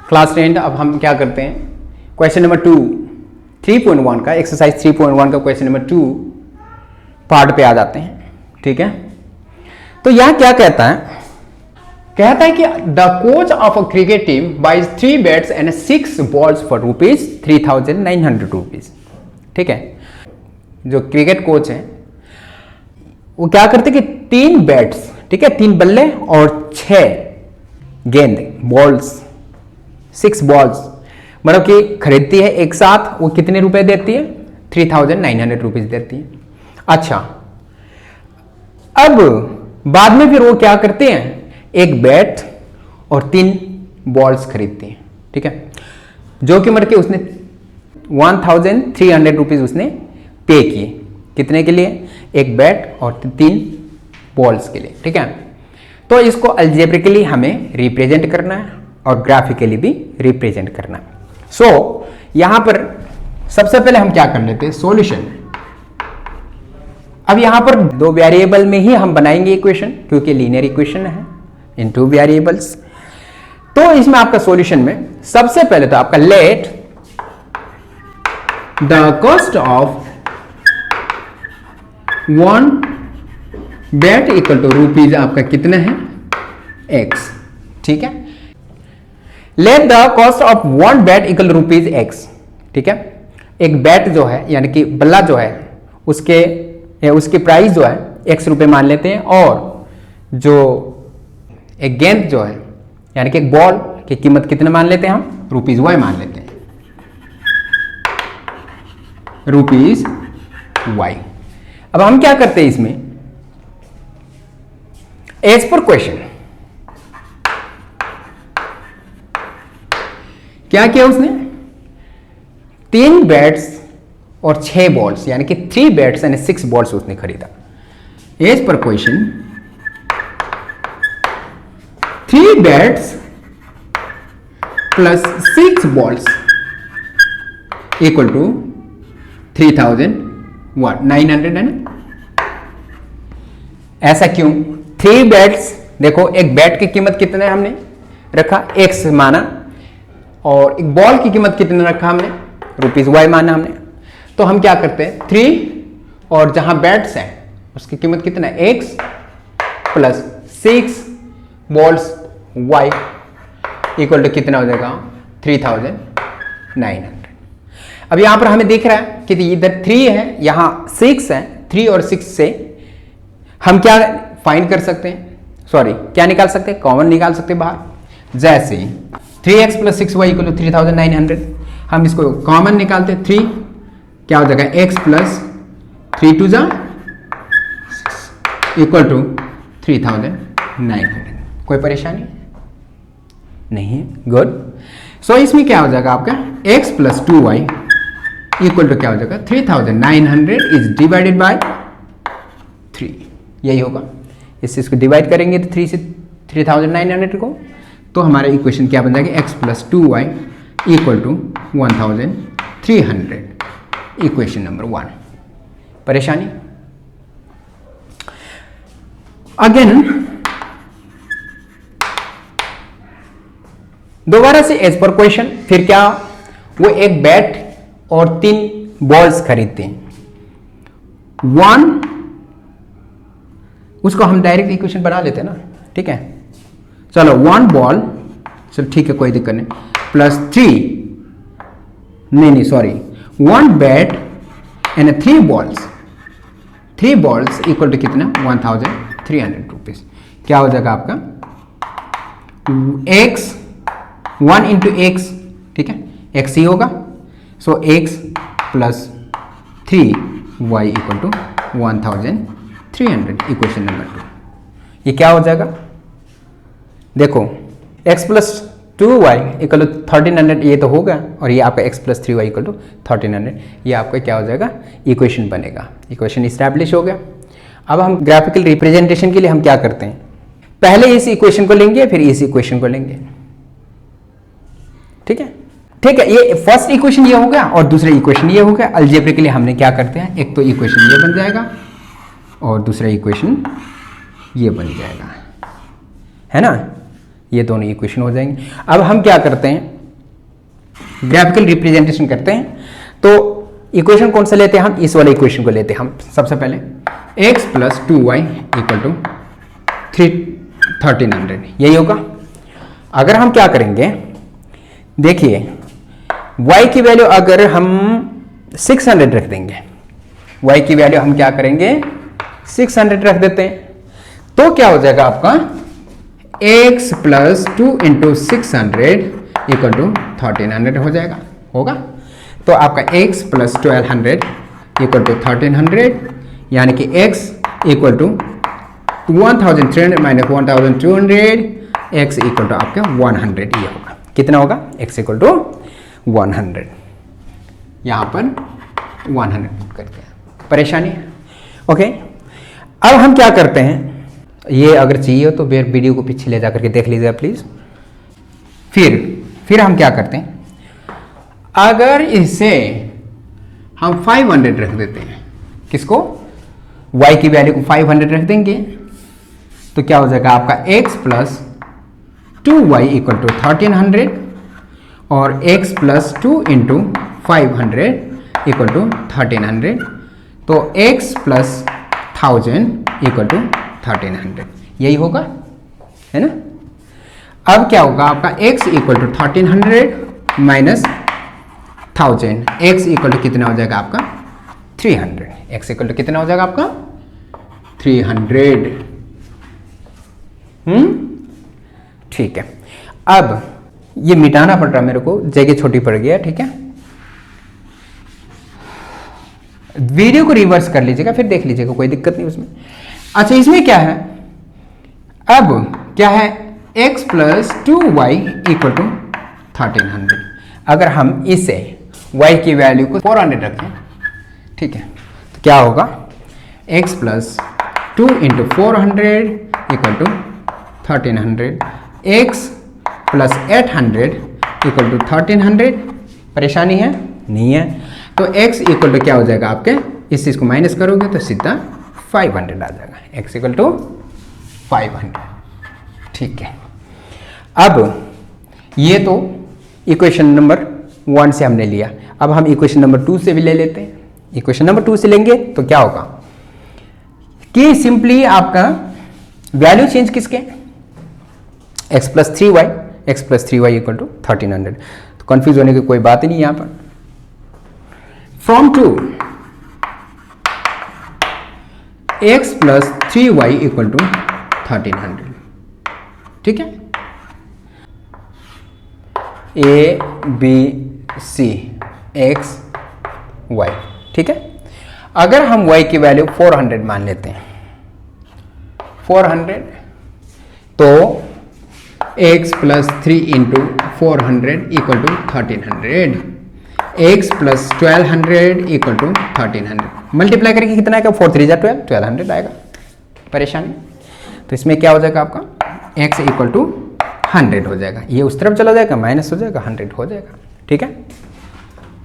Class 10 अब हम क्या करते हैं, क्वेश्चन नंबर 2 3.1 का एक्सरसाइज 3.1 का क्वेश्चन नंबर 2 पार्ट पे आ जाते हैं। ठीक है, तो यहां क्या कहता है कि the coach of a cricket team buys 3 bats and 6 balls for ₹3,900 rupees. ठीक है, जो क्रिकेट कोच है वो क्या करते कि 3 बैट्स, ठीक है, 3 बल्ले और 6 गेंद बॉल्स, 6 बॉल्स मतलब कि खरीदती है एक साथ। वो कितने रुपए देती है? 3,900 रुपीज देती है। अच्छा, अब बाद में फिर वो क्या करते हैं, एक बैट और 3 बॉल्स खरीदती हैं। ठीक है, जो कि मतलब कि उसने 1,300 रुपीज उसने पे किए। कितने के लिए? एक बैट और 3 बॉल्स के लिए। ठीक है, तो इसको अल्जेब्रिकली हमें रिप्रेजेंट करना है और ग्राफिकली भी रिप्रेजेंट करना है। सो यहां पर सबसे पहले हम क्या कर लेते हैं, सॉल्यूशन। अब यहां पर 2 वेरिएबल में ही हम बनाएंगे इक्वेशन, क्योंकि लीनियर इक्वेशन है इन 2 वेरिएबल्स। तो इसमें आपका सॉल्यूशन में सबसे पहले तो आपका let the cost of 1 bat equal to rupees आपका कितना है? x। ठीक है, let the cost of 1 bat equal rupees x। ठीक है, एक बैट जो है यानी कि बल्ला जो है उसकी प्राइस जो है x रुपए मान लेते हैं, और जो एक गेंद जो है यानी कि एक बॉल की कीमत कितने मान लेते हैं हम? ₹y मान लेते हैं, ₹y। अब हम क्या करते हैं इसमें, एज पर क्वेश्चन क्या किया उसने? 3 बैट्स और 6 बॉल्स यानी कि 3 बैट्स एंड 6 बॉल्स उसने खरीदा। एज पर question 3 bats plus 6 balls equal to 3,900 है ना। ऐसा क्यों? 3 बैट्स, देखो एक बैट की कीमत कितने हमने रखा? x माना, और एक बॉल की कीमत कितने रखा हमने? ₹y माना हमने। तो हम क्या करते हैं, 3 और जहां बैट्स हैं उसकी कीमत कितना है? x plus 6 balls y equal to कितना हो जाएगा? 3,900। अब यहां पर हमें दिख रहा है कि इधर 3 है, यहां 6 है। 3 और 6 से हम क्या फाइंड कर सकते हैं, सॉरी क्या निकाल सकते हैं? कॉमन निकाल सकते हैं बाहर। जैसे 3x plus 6y equal to 3,900, हम इसको कॉमन निकालते हैं। 3 क्या हो जाएगा? x प्लस 3 2 जा इक्वल टू 3,900। कोई परेशानी नहीं है? गुड। सो इसमें क्या हो जाएगा आपका? x plus 2y equal to क्या हो जाएगा? 3,900 इज डिवाइडेड बाय 3। यही होगा, इससे इसको डिवाइड करेंगे तो 3 से 3,900 को, तो हमारा इक्वेशन क्या बन जाएगा? x plus 2y equal to 1,300। Equation number 1। परेशानी? अगेन दोबारा से एज पर क्वेश्चन, फिर क्या, वो एक बैट और 3 बॉल्स खरीदते हैं। 1 उसको हम डायरेक्ट इक्वेशन बना लेते हैं ना। ठीक है, चलो 1 बॉल, चलो ठीक है कोई दिक्कत नहीं, प्लस 3 नहीं sorry 1 bat and 3 balls, 3 balls equal to कितना? 1,300 रुपीज। क्या हो जाएगा आपका? x 1 इंटू x, ठीक है, x ही होगा। So x plus 3y equal to 1,300। Equation number 2। ये क्या हो जाएगा? देखो x plus 2y equal to 1,300 ये तो होगा, और ये आपका x plus 3y equal to 1,300, ये आपका क्या हो जाएगा? इक्वेशन बनेगा। इक्वेशन इस्टेब्लिश हो गया। अब हम ग्राफिकल रिप्रेजेंटेशन के लिए हम क्या करते हैं, पहले इस इक्वेशन को लेंगे फिर इस इक्वेशन को लेंगे। ठीक है, ठीक है, ये फर्स्ट इक्वेशन ये हो गया और दूसरा इक्वेशन ये हो गया। अलजेब्रिकली हमने क्या करते हैं, एक तो इक्वेशन ये बन जाएगा और दूसरा इक्वेशन ये बन जाएगा, है ना। ये दोनों इक्वेशन हो जाएंगे। अब हम क्या करते हैं, ग्राफिकल रिप्रेजेंटेशन करते हैं तो इक्वेशन कौन सा लेते हैं हम, इस वाले इक्वेशन को लेते हैं हम सबसे पहले x plus 2y equal to 1300, यही होगा। अगर हम क्या करेंगे, देखिए y की वैल्यू अगर हम 600 रख देंगे, y की वैल्यू हम क्या करेंगे 600 रख देते हैं, तो क्या हो जाएगा आपका x plus 2 into 600 equal to 1300 हो जाएगा, होगा। तो आपका x प्लस 1200 इक्वल टू 1300, यानी कि x equal to 1300 minus 1200, x equal to आपका 100, ये होगा। कितना होगा, x इक्वल टू 100, यहाँ पर 100 करते हैं, परेशानी है। ओके, अब हम क्या करते हैं, ये अगर चाहिए हो तो फिर वीडियो को पीछे ले जाकर के देख लीजिएगा प्लीज। फिर हम क्या करते हैं, अगर इसे हम 500 रख देते हैं, किसको, y की वैल्यू को 500 रख देंगे, तो क्या हो जाएगा आपका x plus 2y equal to 1300 और x plus 2 into 500 equal to 1300, तो x प्लस 1000 इक्वल टू 1300, यही होगा, है ना। अब क्या होगा आपका x equal to 1300 minus 1000, x equal to कितना हो जाएगा आपका 300, x इक्वल टू कितना हो जाएगा आपका 300। ठीक है, अब ये मिटाना पड़ रहा है मेरे को, जगह छोटी पड़ गई है, ठीक है। वीडियो को रिवर्स कर लीजिएगा, फिर देख लीजिएगा, कोई दिक्कत नहीं उसमें। अच्छा, इसमें क्या है, अब क्या है, x plus 2y equal to 1300। अगर हम इसे y की वैल्यू को 400 रखें, ठीक है, तो क्या होगा, x plus 2 into 400 equal to 1300, x plus 800 equal to 1300, परेशानी है, नहीं है। तो x इक्वल टू क्या हो जाएगा आपके, इस चीज को माइनस करोगे तो सीधा 500 आ जाएगा, x इक्वल टू 500, ठीक है। अब ये तो इक्वेशन नंबर 1 से हमने लिया, अब हम इक्वेशन नंबर 2 से भी ले लेते हैं। इक्वेशन नंबर 2 से लेंगे तो क्या होगा कि सिंपली आपका वैल्यू चेंज किसके, x plus 3y equal to 1300, तो कंफ्यूज होने की कोई बात ही नहीं यहां पर। From 2 x plus 3y equal to 1300, ठीक है, a b c x y, ठीक है। अगर हम y की वैल्यू 400 मान लेते हैं, 400, तो x plus 3 into 400 equal to 1300, x plus 1200 equal to 1300, multiply करके कितना आएगा, 4 3 12, 1200 आएगा, परेशानी। तो इसमें क्या हो जाएगा आपका, x इक्वल टू 100 हो जाएगा, ये उस तरफ चला जाएगा, माइनस हो जाएगा, 100 हो जाएगा, ठीक है।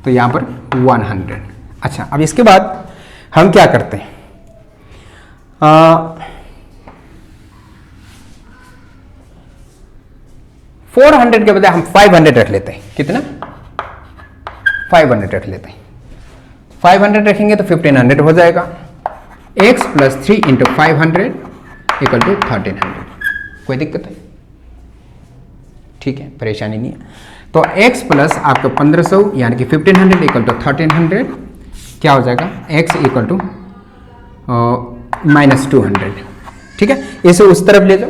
तो यहाँ पर 100। अच्छा, अब इसके बाद हम क्या करते हैं, 400 के बजाय हम 500 रख लेते हैं, कितना, 500 रख लेते हैं, 500 रखेंगे तो 1500 हो जाएगा, x plus 3 into 500 equal to 1300, कोई दिक्कत है, ठीक है, परेशानी नहीं है। तो x प्लस आपका 1500 यानी कि 1500 इक्वल टू 1300, क्या हो जाएगा, x इक्वल टू माइनस 200, ठीक है। इसे उस तरफ ले जाओ,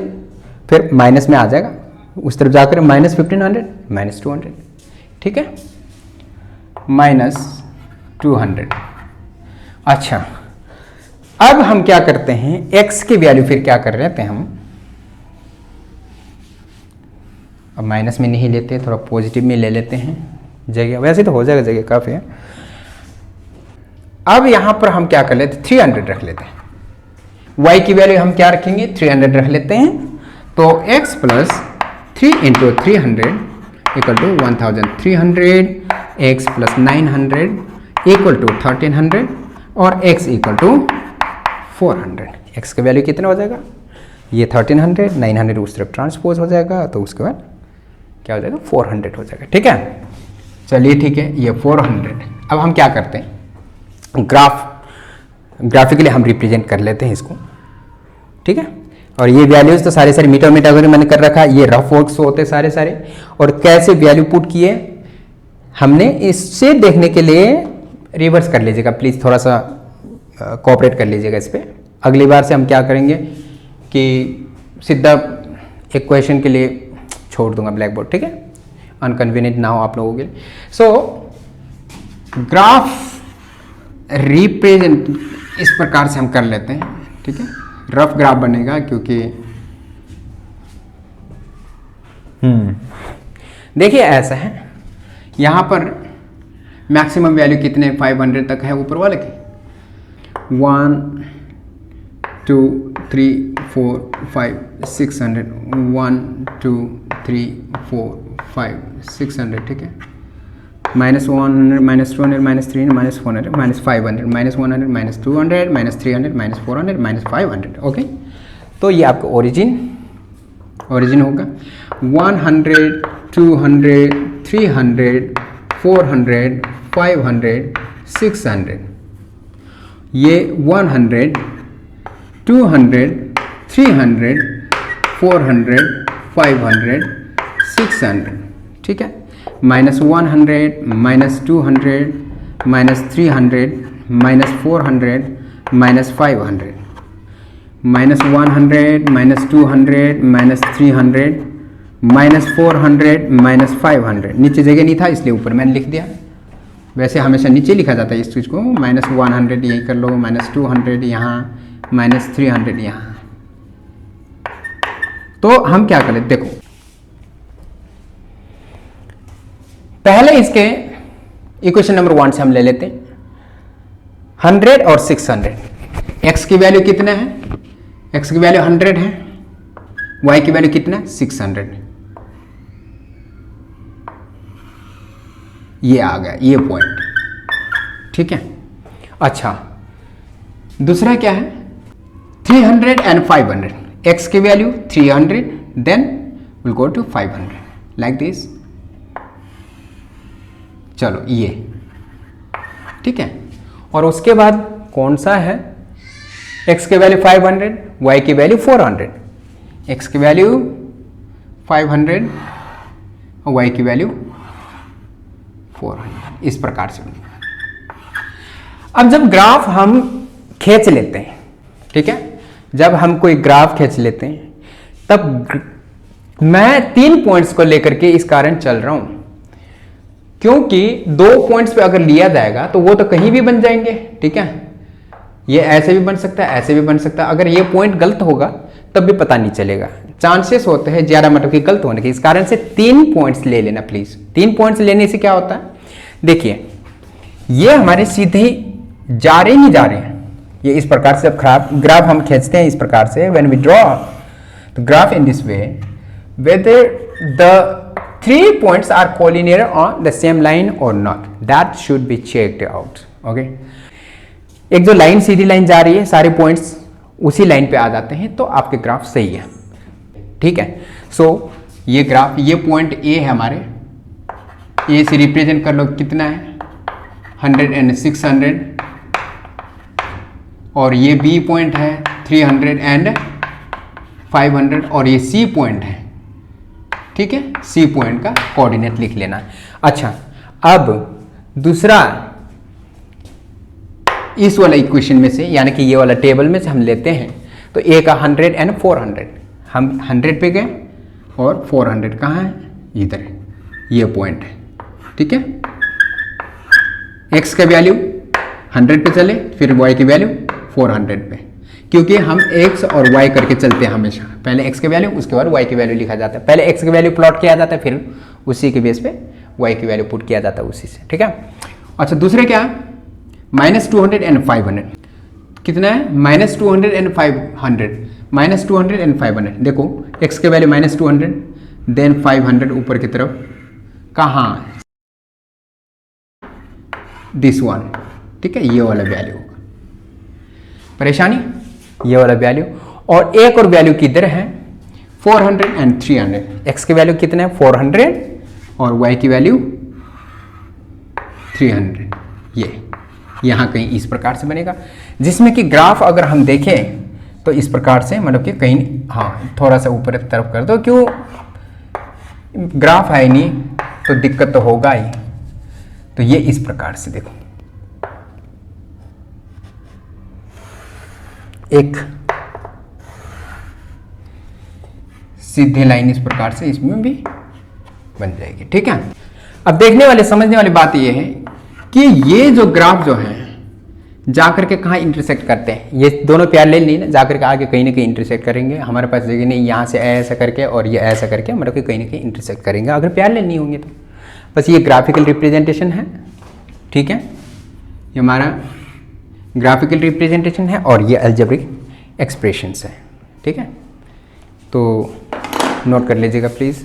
फिर माइनस में आ जाएगा, उस तरफ जाकर माइनस 1500 माइनस 200, ठीक है, माइनस 200। अच्छा, अब हम क्या करते हैं, x की वैल्यू फिर क्या कर रहे थे हम, अब माइनस में नहीं लेते, थोड़ा पॉजिटिव में ले लेते हैं, जगह वैसे तो हो जाएगा, जगह काफ़ी है। अब यहां पर हम क्या कर लेते हैं, 300 रख लेते हैं, y की वैल्यू हम क्या रखेंगे, 300 रख लेते हैं, तो x plus 3 into 300 equal to 1300, x plus 900 equal to 1300 और x इक्वल टू 400। x का वैल्यू कितना हो जाएगा, ये 1300, 900 उस तरफ ट्रांसपोज हो जाएगा, तो उसके बाद क्या हो जाएगा, 400 हो जाएगा, ठीक है। चलिए ठीक है, ये 400। अब हम क्या करते हैं, ग्राफिकली हम रिप्रेजेंट कर लेते हैं इसको, ठीक है। और ये वैल्यूज तो सारे मीटर वगैरह मैंने कर रखा है, ये रफ वर्क्स होते सारे। और कैसे वैल्यू पुट किए हमने, इससे देखने के लिए रिवर्स कर लीजिएगा प्लीज़, थोड़ा सा कोऑपरेट कर लीजिएगा इस पर। अगली बार से हम क्या करेंगे कि सीधा एक क्वेश्चन के लिए छोड़ दूंगा ब्लैक बोर्ड, ठीक है, अनकन्वीनियंट ना हो आप लोगों के लिए। सो ग्राफ रिप्रेजेंट इस प्रकार से हम कर लेते हैं, ठीक है। रफ ग्राफ बनेगा क्योंकि देखिए ऐसा है, यहाँ पर मैक्सिमम वैल्यू कितने 500 तक है ऊपर वाले के, 1 2 3 4 5 600, 1 2 3 4 5 600, ठीक है। -100 -200 -300 -400 -500 -100 -200 -300 -400 -500, ओके। तो ये आपका ओरिजिन होगा 100 200 300 400 500 600। ये 100 200 300 400 500 600, ठीक है। -100 -200 -300 -400 -500 -100 -200 -300 -400 -500। नीचे जगह नहीं था इसलिए ऊपर मैंने लिख दिया, वैसे हमेशा नीचे लिखा जाता है इस चीज़ को। -100 यहीं कर लो, -200 यहाँ, -300 यहाँ। तो हम क्या करें, देखो पहले इसके इक्वेशन नंबर 1 से हम ले लेते हैं 100 और 600। x की वैल्यू कितना है, x की वैल्यू 100 है, y की वैल्यू कितना है 600। ये आ गया ये पॉइंट, ठीक है। अच्छा दूसरा क्या है 300 एंड 500। x की value 300, then will go to 500 like this. चलो ये ठीक है। और उसके बाद कौन सा है, x की वैल्यू 500, y की वैल्यू 400। x की वैल्यू 500 और y की वैल्यू 400, इस प्रकार से। अब जब ग्राफ हम खींच लेते हैं, ठीक है, जब हम कोई ग्राफ खींच लेते हैं तब मैं 3 पॉइंट्स को लेकर के इस कारण चल रहा हूं, क्योंकि 2 पॉइंट्स पे अगर लिया जाएगा तो वो तो कहीं भी बन जाएंगे, ठीक है। ये ऐसे भी बन सकता है, ऐसे भी बन सकता है। अगर ये पॉइंट गलत होगा तब भी पता नहीं चलेगा, चांसेस होते हैं ज्यादा, मतलब कि गलत होने के। इस कारण से 3 पॉइंट्स ले लेना प्लीज। 3 पॉइंट्स लेने से क्या होता है, देखिए ये हमारे सीधे जा रहे नहीं जा रहे हैं, ये इस प्रकार से ग्राफ हम खींचते हैं इस प्रकार से। When we draw the graph in this way, whether the 3 points are collinear on the same line or not, that should be checked out, okay। एक जो लाइन सीधी लाइन जा रही है, सारे पॉइंट्स उसी लाइन पे आ जाते हैं, तो आपके ग्राफ सही है, ठीक है। सो ये ग्राफ, ये पॉइंट ए है हमारे, ए से रिप्रेजेंट कर लो कितना है 100 एंड 600, और ये बी पॉइंट है 300 एंड 500, और ये सी पॉइंट है, ठीक है। सी पॉइंट का कोऑर्डिनेट लिख लेना। अच्छा अब दूसरा, इस वाला इक्वेशन में से, यानी कि ये वाला टेबल में से हम लेते हैं, तो ए का 100 एंड 400, हम 100 पे गए और 400 कहाँ है, इधर है, ये पॉइंट है, ठीक है। एक्स का वैल्यू 100 पे चले, फिर वाई की वैल्यू 400 पे, क्योंकि हम x और y करके चलते हैं हमेशा। पहले x की वैल्यू, उसके बाद y की वैल्यू लिखा जाता है। पहले x की वैल्यू प्लॉट किया जाता है, फिर उसी के बेस पे y की वैल्यू पुट किया जाता है उसी से, ठीक है। अच्छा दूसरे क्या है, -200 एंड 500 कितना है, -200 एंड 500, -200 एंड 500। देखो x की वैल्यू -200, देन 500 ऊपर की तरफ, कहाँ, दिस वन, ठीक है, ये वाला वैल्यू होगा। परेशानी, ये वाला वैल्यू, और एक और वैल्यू किधर है 400 एंड 300। x की वैल्यू कितना है 400 और y की वैल्यू 300, ये यहाँ कहीं इस प्रकार से बनेगा, जिसमें कि ग्राफ अगर हम देखें तो इस प्रकार से, मतलब कि कहीं, हाँ थोड़ा सा ऊपर की तरफ कर दो, क्यों, ग्राफ है नहीं तो दिक्कत तो होगा ही। तो ये इस प्रकार से देखो, एक सीधी लाइन इस प्रकार से इसमें भी बन जाएगी, ठीक है। अब देखने वाले समझने वाली बात ये है कि ये जो ग्राफ जो है जाकर के कहाँ इंटरसेक्ट करते हैं, ये दोनों पैरेलल नहीं ना, जाकर के आगे कहीं ना कहीं इंटरसेक्ट करेंगे। हमारे पास जगह नहीं, यहाँ से ऐसा करके और ये ऐसा करके, मतलब कि कहीं ना कहीं इंटरसेक्ट करेंगे अगर पैरेलल नहीं होंगे तो। बस ये ग्राफिकल रिप्रेजेंटेशन है, ठीक है, ये हमारा ग्राफिकल रिप्रेजेंटेशन है और ये अलजेब्रिक एक्सप्रेशंस है, ठीक है। तो नोट कर लीजिएगा प्लीज़।